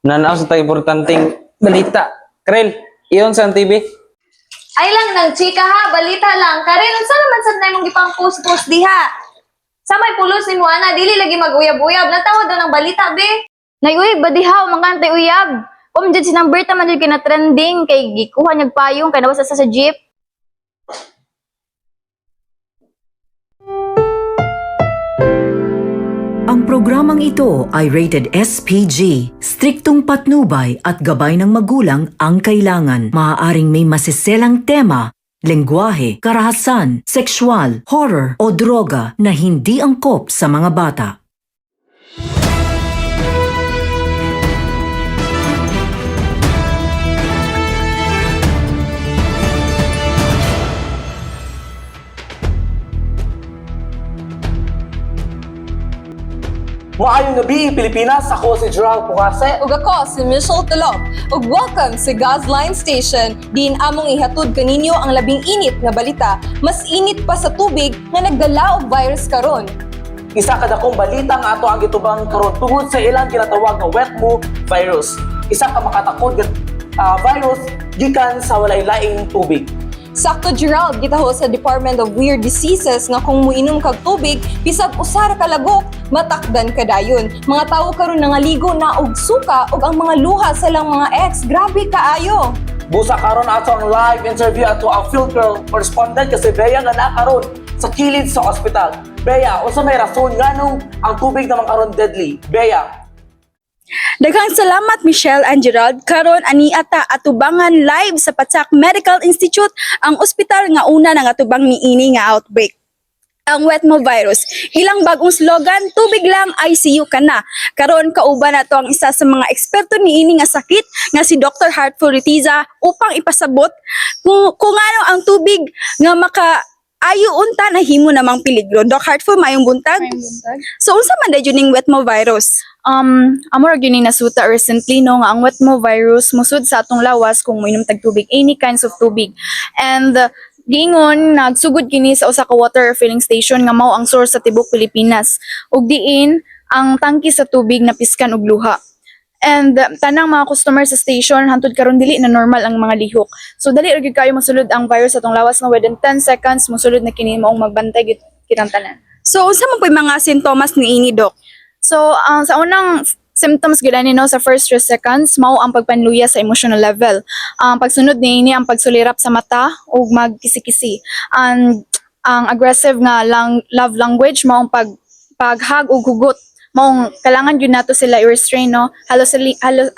Nanaw sa tayo importanteng balita. Krel, iyon sa TV. Ay lang nang chika ha, balita lang. Karen, unsa naman sad na imong gipang post diha? Sa may pulos ni Juana, dili lagi mag-uyab-uyab. Natawad daw ng balita, be. Nayuy, badihaw, mangantay uyab. Dyan si number man dyan kina-trending, kay gikuha niyag payong, kay nabasa sa jeep. Ang programang ito ay rated SPG. Striktong patnubay at gabay ng magulang ang kailangan. Maaaring may masiselang tema, lengguwahe, karahasan, sexual, horror o droga na hindi angkop sa mga bata. Maayong gabi, Pilipinas. Ako si Gerald Pungase. Ug ako si Michelle Tulop. Ug welcome sa Gasline Station. Diin among ihatod kaninyo ang labing init nga balita. Mas init pa sa tubig nga nagdala og virus karon. Isa ka dakong balita nga ato ang gitubang karon tungod sa ilang ginatawag nga wet mo virus. Isa ka makatakod nga virus gikan sa walay laing tubig. Sakto Gerald, gitaho sa Department of Weird Diseases nga kung muinom kag tubig, bisag usara ka lagok, matakdan ka dayon. Mga tawo karon nangaligo na og suka ug ang mga luha sa lang mga ex, grabe kaayo. Busa karon ato ang live interview ato ang field correspondent kasi Bea nga karon sa kilid sa ospital. Bea, unsa may rason nganong ang tubig naman karon deadly? Bea. Daghang salamat Michelle and Gerald. Karon ani ata atubangan live sa Patsak Medical Institute ang ospital nga una nang atubang niini nga outbreak. Ang wetmo virus. Ilang bagong slogan, tubig lang, ICU ka na. Karon kauban nato ang isa sa mga eksperto niini nga sakit nga si Dr. Hartful Ritiza upang ipasabot kung ano ang tubig nga ayo unta na himo namang peligro. Doc Hartful, mayong buntag. So unsa man dayon ning wetmo virus? Amor gyud nasuta recently no nga ang wetmo virus musud sa atong lawas kung moinom tag tubig, any kinds of tubig. And giingon nagsugod kini sa usa ka water refilling station nga mao ang source sa tibok Pilipinas. Ug diin ang tangke sa tubig napiskan og luha. And tanang mga customer sa station hantud karon dili na normal ang mga lihok. So dali ra gyud kayo mosulod ang virus sa atong lawas nga within 10 seconds mosulod na kini maong magbantay gyud kitang tanan. So unsa man po'y mga sintomas niini, Doc? So, sa unang symptoms gila no sa first 3 seconds, mao ang pagpanluya sa emotional level. Ang pagsunod niini ang pagsulirap sa mata o magkisi-kisi. And ang aggressive nga love language, mao ang paghag o hugot. Maong kailangan yun nato sila i-restrain, no?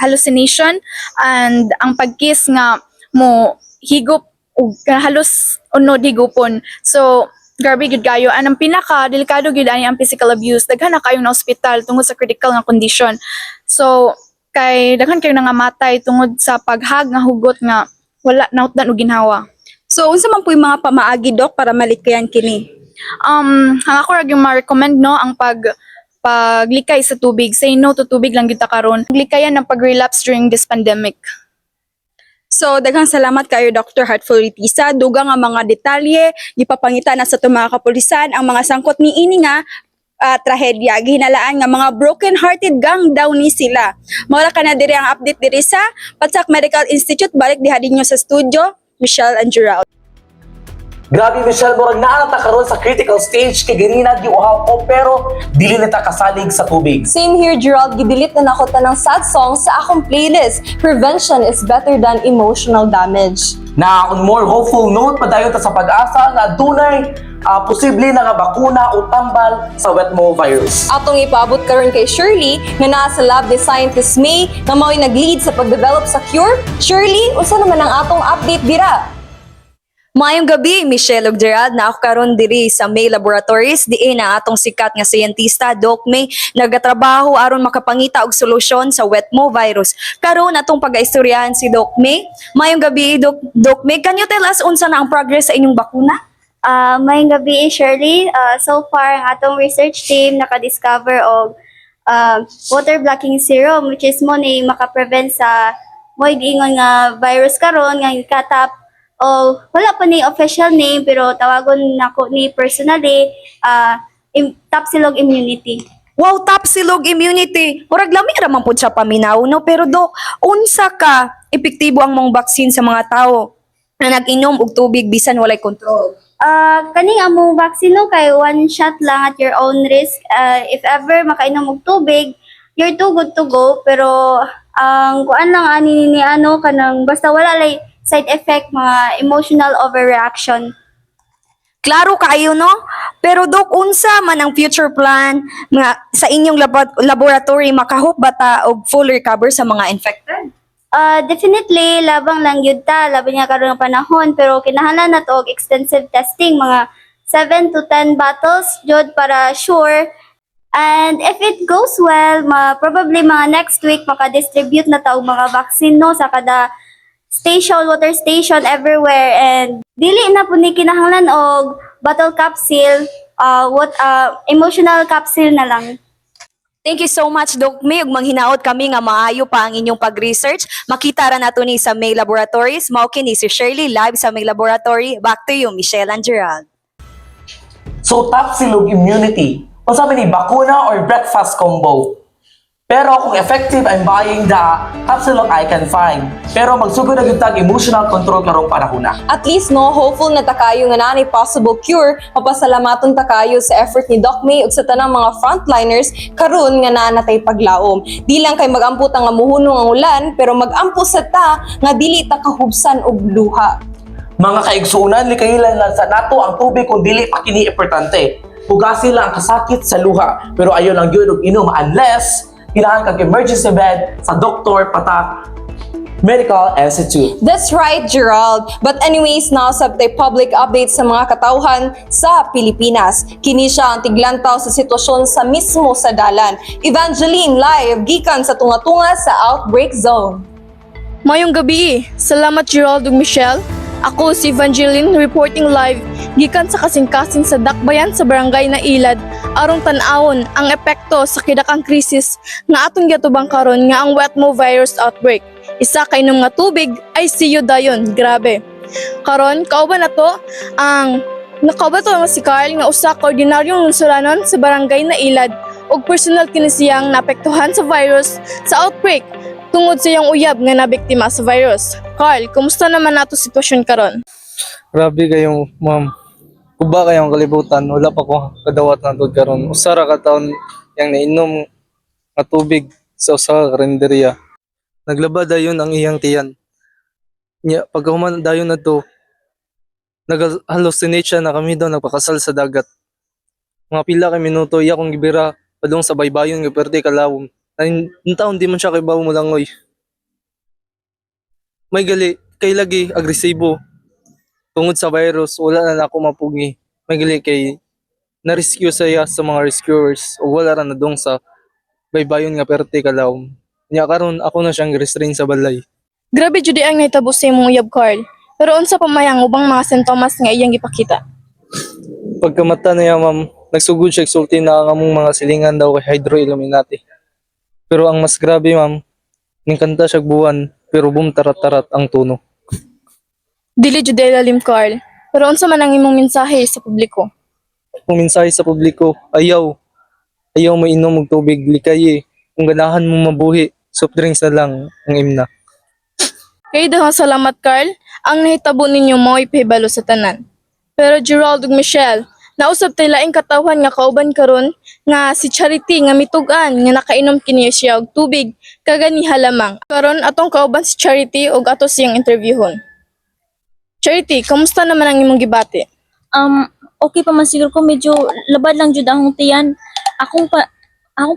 Hallucination and ang pagkiss nga mo higop o halos unod higupon. So, grabe gud kayo. Anang pinaka delikado gud ani ang physical abuse. Daghan na kayo na ospital tungod sa critical nga condition. So kay daghan kayo nangamatay tungod sa paghag nga hugot nga wala nautdan og ginhawa. So unsa man po'y mga pamaagi, Doc, para malikayan kini? Ang ako ra gyud ma-recommend no ang paglikay sa tubig. Say no to tubig lang gyud ta karon. Likayan ang pag-relapse during this pandemic. So, daghang salamat kayo, Dr. Hartful Ritiza. Dugang nga mga detalye, gipapangita na sa mga kapulisan ang mga sangkot ni ini nga trahedya. Gihinalaan nga mga broken-hearted gang daw ni sila. Mawala ka na diri ang update diri sa Patsak Medical Institute. Balik diha dinyo sa studio, Michelle and Gerald. Grabe Michelle, murag naa ta karon sa critical stage kay ganina giuhaw ko pero dili na ta kasalig sa tubig. Same here Gerald, gidelete na nako tanang sad songs sa akong playlist. Prevention is better than emotional damage. Na on more hopeful note, padayon ta sa pag-asa na dunay posible na nga bakuna o tambal sa wetmo virus. Atong ipaabot karon kay Shirley nga naa sa lab ni Scientist May nga mao'y nag-lead sa pagdevelop sa cure. Shirley, unsa naman ang atong update dira? Maayong gabi, Michelle ug Gerald, na ako karon diri sa May Laboratories, diin ang atong sikat nga siyentista Doc May nagatrabaho aron makapangita og solusyon sa wetmo virus. Karon atong pagaistoryahan si Doc May. Maayong gabi, Doc May, can you tell us unsa na ang progress sa inyong bakuna? Mayong gabi, Shirley. So far, ang atong research team naka-discover og water blocking serum, which is mo ni makaprevent sa mo'y giingon nga virus karon nga katap. Wala pa ni official name pero tawagon nako ni personally top silog immunity. Wow, top silog immunity. Murag lami ra man pud siya paminaw, no? Pero dok, unsa ka epektibo ang mong vaccine sa mga tawo na nag-inom og tubig bisan walay kontrol? Kaning among vaccine no kay one shot lang at your own risk. If ever makainom og tubig, you're too good to go. Pero ang kuan lang ani ni ano kanang basta wala lay side effect, mga emotional overreaction. Klaro kayo, no? Pero dok, unsa man ang future plan nga sa inyong laboratory makahop bata og full recover sa mga infected? Definitely labang lang yun ta, labi nga karon nga panahon, pero kinahanglan na to og extensive testing, mga 7 to 10 bottles jud para sure. And if it goes well, probably mga next week maka-distribute na ta og mga vaccine no sa kada station, water station everywhere, and dili na po ni kinahanglan og bottle capsule, emotional capsule na lang. Thank you so much, Doc May. Ug manghinaot kami nga maayo pa ang inyong pag-research. Makita ra nato ni sa May Laboratories. Mao kini si Shirley live sa May Laboratory. Back to you, Michelle and Gerald. So, top silog immunity. Kung sabi ni bakuna or breakfast combo. Pero kung effective I'm buying the capsule I can find. Pero magsugod na gyud tag emotional control karong panahon na. At least no, hopeful na takayo nga nanay possible cure. Mapasalamaton takayo sa effort ni Doc May ug sa tanang mga frontliners karon nga nanatay paglaom. Di lang kay magampo ta nga muhunong ang ulan, pero magampo sa ta nga dili ta kahubsan og luha. Mga kaigsuunan, likayilan lang sa nato ang tubig kung dili pa kini importante. Hugasin lang ang kasakit sa luha, pero ayaw lang yun og inom unless kailangan kag emergency bed sa Dr. Patak Medical Institute. That's right, Gerald. But anyways, now sa public update sa mga katawhan sa Pilipinas. Kini siya ang tiglantaw sa sitwasyon sa mismo sa dalan. Evangeline live gikan sa tunga-tunga sa outbreak zone. Mayong gabi. Salamat Gerald ug Michelle. Ako si Evangeline reporting live gikan sa kasing-kasing sa dakbayan sa barangay na Ilad aron tan-awon ang epekto sa kidakang krisis nga atong giatubang karon nga ang wetmo virus outbreak. Isa ka inom nga tubig ay ICU dayon, grabe. Karon kauban nato ang nakauban to si Carl nga usa ka ordinaryong lunsuranon sa barangay na Ilad ug personal kini siyang naapektuhan sa virus sa outbreak tungod sa iyang uyab nga nabiktima sa virus. Carl, kumusta naman nato sitwasyon karon? Grabe kayong ma'am. Kuba kayong kalibutan, wala pa ko kadawat na tud karon. Usara ka taon yang nainom nga tubig sa usa ka karinderya. Naglaba dayon ang iyang tiyan. Nya pagkahuman dayon na to, nag-hallucinate siya na kami daw nagpakasal sa dagat. Mga pila ka minuto iya kong gibira padung sa baybayon nga perte kalawom. Taon di man siya kay bawo mo langoy. May gali kay lagi agresibo. Tungod sa virus, wala na ako mapugi. May gali kay na-rescue saya sa mga rescuers o wala ra na dong sa baybayon nga perte kalawom. Nya karon ako na siyang restrain sa balay. Grabe jud ang nahitabo sa imong uyab, Carl. Pero unsa pa mayang ubang mga sintomas nga iyang gipakita? Pagkamata niya ma'am, nagsugod siya sulti na ang among mga silingan daw kay hydroilluminati. Pero ang mas grabe ma'am, ningkanta siya buwan pero bumtarat-tarat ang tono. Dili jud lalim, Carl. Pero unsa man ang imong mensahe sa publiko? Kung mensahe sa publiko, ayaw mo inom og tubig, likay kung ganahan mo mabuhi, soft drinks na lang ang imna. Kay daghang salamat, Carl. Ang nahitabo ninyo mao'y pahibalo sa tanan. Pero Gerald ug Michelle, nausab tay laing katawhan nga kauban karon nga si Charity nga mitugan nga nakainom kini siya og tubig kaganiha lamang. Karon atong kauban si Charity ug ato siyang interviewon. Charity, kamusta naman ang imong gibati? Okay pa man siguro ko, medyo labad lang jud ang tiyan. Akong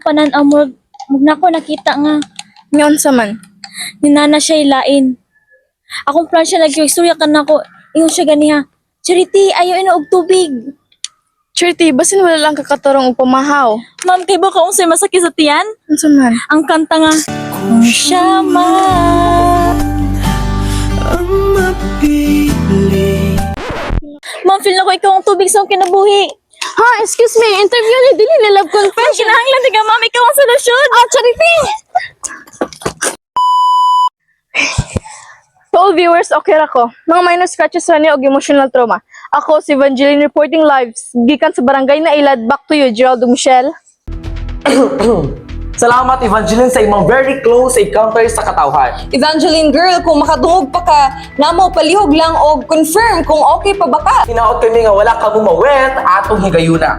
panan amor nako nakita nga Ngayon sa man? ninana siya ilain. Akong plan siya nag-istorya ka na ko, ingon siya ganiha. Charity, ayaw ina og tubig. Charity, basin wala lang kakatarong og pamahaw. Ma'am, kay ba ka unsay masakit sa tiyan? Unsa man? Ang kanta nga, kung siya ang mapili. Ma'am, feel na ko ikaw ang tubig sa akong kinabuhi. Ha, excuse me, interview ni dili na love confession. Kinahanglan tiga ma'am, ikaw ang solusyon. Charity! To all viewers, okay ra ko. Mga minor scratches ra ni og emotional trauma. Ako si Evangeline reporting live gikan sa barangay na Ilad. Back to you, Gerald ug Michelle. Salamat, Evangeline, sa imong very close encounter sa katawhan. Evangeline girl, kung makadungog pa ka, namo palihog lang og confirm kung okay pa ba ka. Hinaot kami nga wala ka mumawet atong higayuna.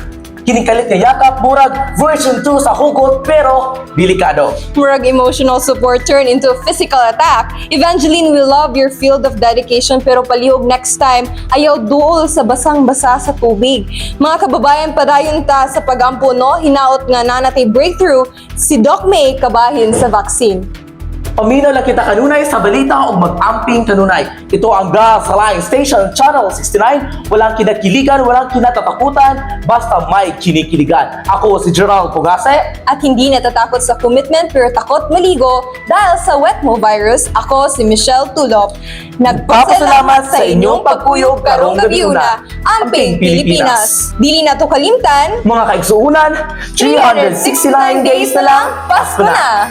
Kinikalit nga yakap, murag version 2 sa hugot, pero delikado. Murag emotional support turn into physical attack. Evangeline, we love your field of dedication pero palihog next time, ayaw duol sa basang-basa sa tubig. Mga kababayan, padayon ta sa pagampo, no? Hinaot nga nanatay breakthrough, si Doc May kabahin sa vaccine. Paminaw lang kita kanunay sa balita o mag-amping kanunay. Ito ang Gasaline Station Channel 69. Walang kinakiligan, walang kinatatakutan, basta may kinikiligan. Ako si Gerald Pugase. At hindi natatakot sa commitment pero takot maligo dahil sa Wetmo virus, ako si Michelle Tulop. Nagpapasalamat sa inyong pagkuyog karong gabiuna, Amping Pilipinas. Dili na to kalimtan, Mga kaigsuunan, 369 days na lang, Pasko na!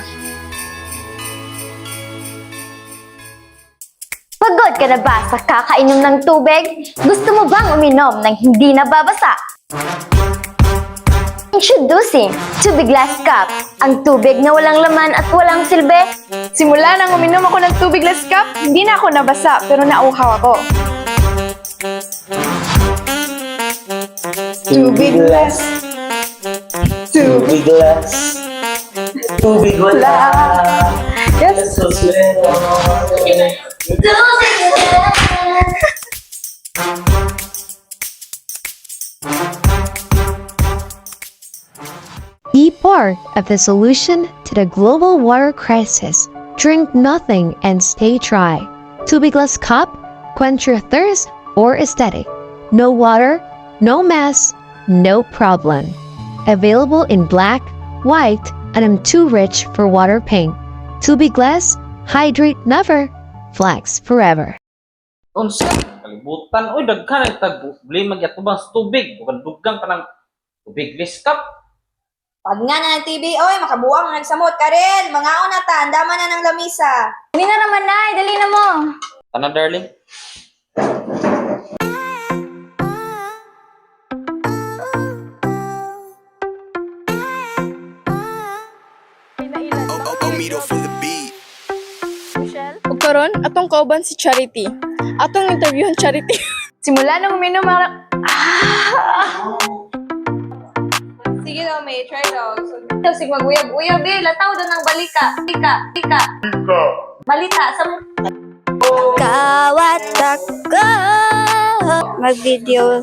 Pagod ka na ba sa kakainom ng tubig? Gusto mo bang uminom ng hindi nababasa? Introducing Tubig Glass Cup, ang tubig na walang laman at walang silbi. Simula nang uminom ako ng tubig glass cup, hindi na ako nabasa pero nauhaw ako. Tubig glass. Tubig glass. Tubig wala. Yes, so Be part of the solution to the global water crisis. Drink nothing and stay dry. Tubig-glass cup, quench your thirst or aesthetic. No water, no mess, no problem. Available in black, white, and I'm too rich for water pink. Tubig-glass, hydrate never, flex forever. Unsa kalibutan oy daghan ang tag-problema gyatubang sa tubig bukan dugang ka ng tubig glass cup. Pag nga na ng TV, oy, makabuang na nagsamot ka rin. Mga na ta, andaman na ng lamisa. Dali na naman, Nay. Dali na mo. Ano darling? Ug karon atong kauban si Charity. Atong interviewon Charity. Simula nang uminom Sige daw, May, try daw. Sig maguyab-uyab eh. Lataw doon ng balika. Balita. Sa Kawat ako mag-video.